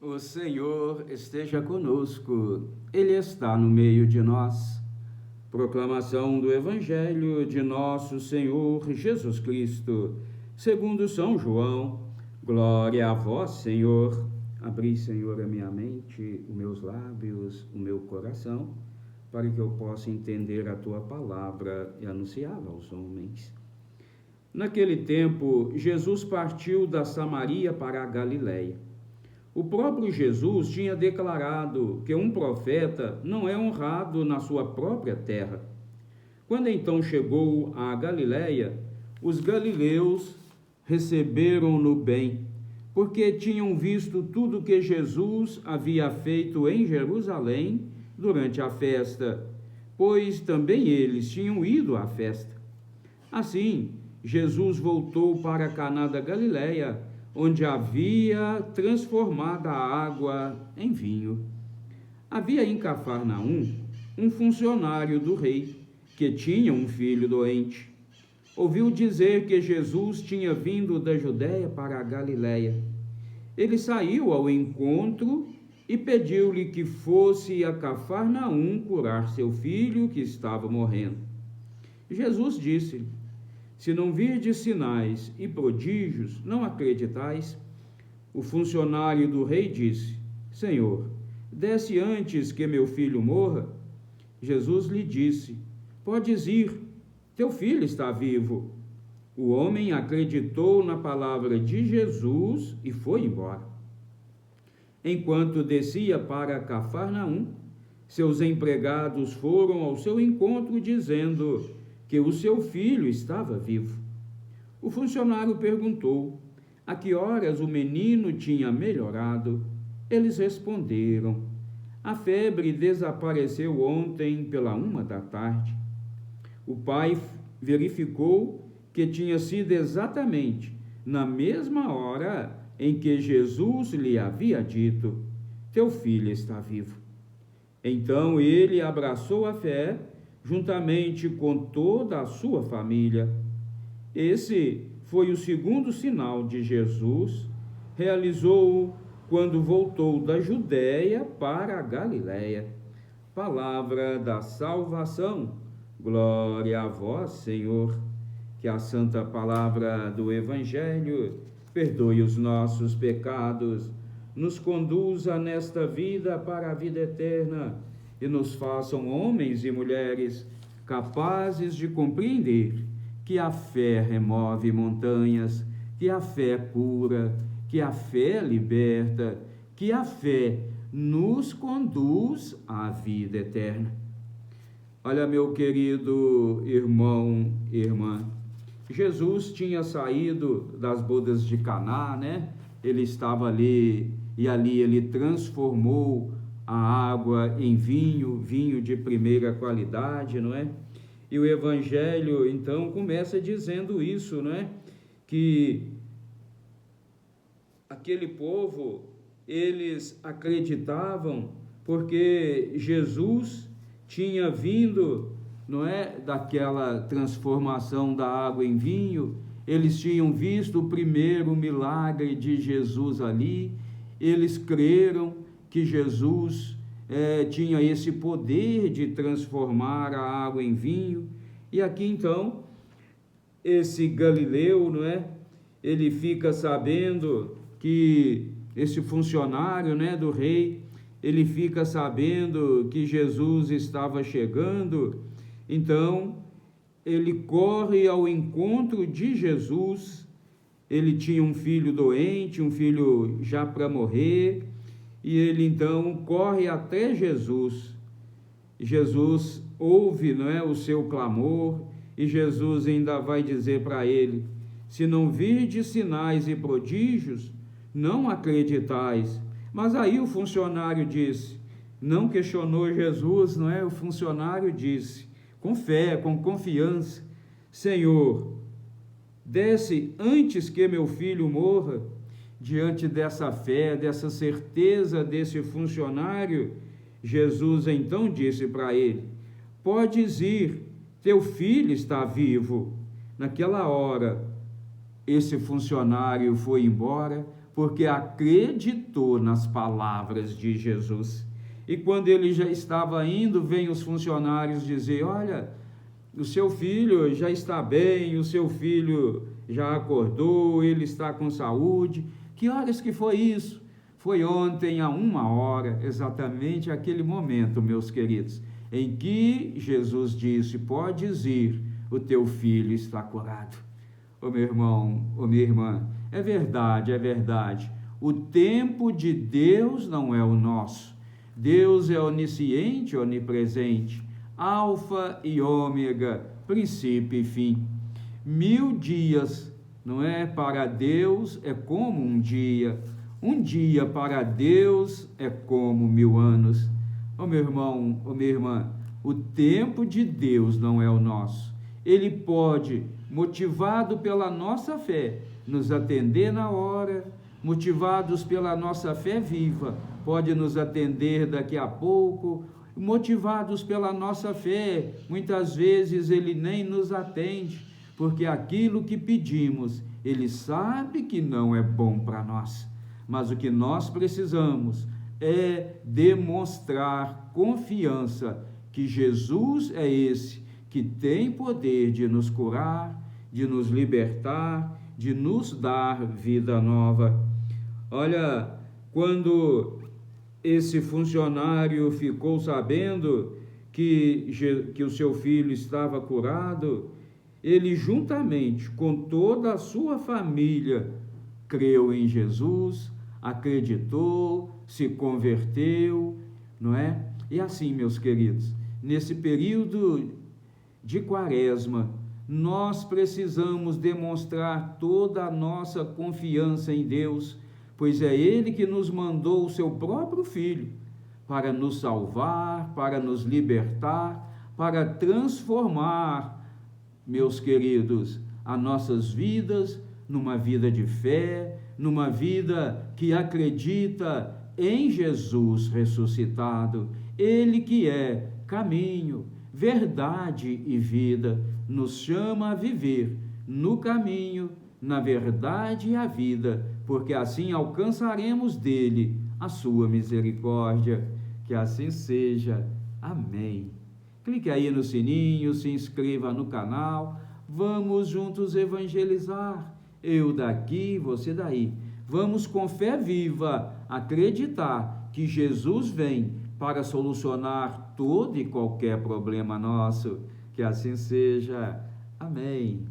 O Senhor esteja conosco, Ele está no meio de nós. Proclamação do Evangelho de nosso Senhor Jesus Cristo, segundo São João. Glória a vós, Senhor. Abri, Senhor, a minha mente, os meus lábios, o meu coração, para que eu possa entender a Tua palavra e anunciá-la aos homens. Naquele tempo, Jesus partiu da Samaria para a Galiléia. O próprio Jesus tinha declarado que um profeta não é honrado na sua própria terra. Quando então chegou à Galiléia, os galileus receberam-no bem, porque tinham visto tudo que Jesus havia feito em Jerusalém durante a festa, pois também eles tinham ido à festa. Assim, Jesus voltou para Caná da Galiléia, onde havia transformado a água em vinho. Havia em Cafarnaum um funcionário do rei, que tinha um filho doente. Ouviu dizer que Jesus tinha vindo da Judéia para a Galiléia. Ele saiu ao encontro e pediu-lhe que fosse a Cafarnaum curar seu filho, que estava morrendo. Jesus disse-lhe: se não virdes sinais e prodígios, não acreditais. O funcionário do rei disse: Senhor, desce antes que meu filho morra. Jesus lhe disse: podes ir, teu filho está vivo. O homem acreditou na palavra de Jesus e foi embora. Enquanto descia para Cafarnaum, seus empregados foram ao seu encontro, dizendo que o seu filho estava vivo. O funcionário perguntou a que horas o menino tinha melhorado. Eles responderam: a febre desapareceu ontem pela 1 da tarde. O pai verificou que tinha sido exatamente na mesma hora em que Jesus lhe havia dito: teu filho está vivo. Então ele abraçou a fé juntamente com toda a sua família. Esse foi o segundo sinal de Jesus, realizou-o quando voltou da Judéia para a Galiléia. Palavra da salvação. Glória a vós, Senhor. Que a santa palavra do Evangelho perdoe os nossos pecados, nos conduza nesta vida para a vida eterna e nos façam homens e mulheres capazes de compreender que a fé remove montanhas, que a fé cura, que a fé liberta, que a fé nos conduz à vida eterna. Olha, meu querido irmão e irmã, Jesus tinha saído das bodas de Caná, né? Ele estava ali e ali ele transformou a água em vinho, vinho de primeira qualidade, não é? E o Evangelho, então, começa dizendo isso, não é? Que aquele povo, eles acreditavam porque Jesus tinha vindo, não é? Daquela transformação da água em vinho, eles tinham visto o primeiro milagre de Jesus ali, eles creram que Jesus tinha esse poder de transformar a água em vinho. E aqui então, esse Galileu, não é? Ele fica sabendo que esse funcionário, né, do rei, ele fica sabendo que Jesus estava chegando, então ele corre ao encontro de Jesus. Ele tinha um filho doente, um filho já para morrer, e ele então corre até Jesus. Jesus ouve, não é, o seu clamor, e Jesus ainda vai dizer para ele: se não virdes sinais e prodígios, não acreditais. Mas aí o funcionário disse, não questionou Jesus, não é? O funcionário disse, com fé, com confiança: Senhor, desce antes que meu filho morra. Diante dessa fé, dessa certeza desse funcionário, Jesus então disse para ele: podes ir, teu filho está vivo. Naquela hora, esse funcionário foi embora, porque acreditou nas palavras de Jesus. E quando ele já estava indo, vem os funcionários dizer: olha, o seu filho já está bem, o seu filho já acordou, ele está com saúde. Que horas que foi isso? Foi ontem, a 1h, exatamente aquele momento, meus queridos, em que Jesus disse: podes ir, o teu filho está curado. Ô meu irmão, ô minha irmã, é verdade, é verdade. O tempo de Deus não é o nosso. Deus é onisciente, onipresente, alfa e ômega, princípio e fim. 1000 dias, não é? Para Deus é como um dia para Deus é como 1000 anos. Ô meu irmão, ô minha irmã, o tempo de Deus não é o nosso. Ele pode, motivado pela nossa fé, nos atender na hora, motivados pela nossa fé viva, pode nos atender daqui a pouco. Motivados pela nossa fé, muitas vezes ele nem nos atende, porque aquilo que pedimos, ele sabe que não é bom para nós. Mas o que nós precisamos é demonstrar confiança que Jesus é esse que tem poder de nos curar, de nos libertar, de nos dar vida nova. Olha, quando esse funcionário ficou sabendo que o seu filho estava curado, ele, juntamente com toda a sua família, creu em Jesus, acreditou, se converteu, não é? E assim, meus queridos, nesse período de Quaresma, nós precisamos demonstrar toda a nossa confiança em Deus, pois é Ele que nos mandou o seu próprio Filho para nos salvar, para nos libertar, para transformar, meus queridos, as nossas vidas numa vida de fé, numa vida que acredita em Jesus ressuscitado. Ele que é caminho, verdade e vida, nos chama a viver no caminho, na verdade e a vida, porque assim alcançaremos dele a sua misericórdia. Que assim seja. Amém. Clique aí no sininho, se inscreva no canal, vamos juntos evangelizar. Eu daqui, você daí. Vamos com fé viva acreditar que Jesus vem para solucionar todo e qualquer problema nosso. Que assim seja. Amém.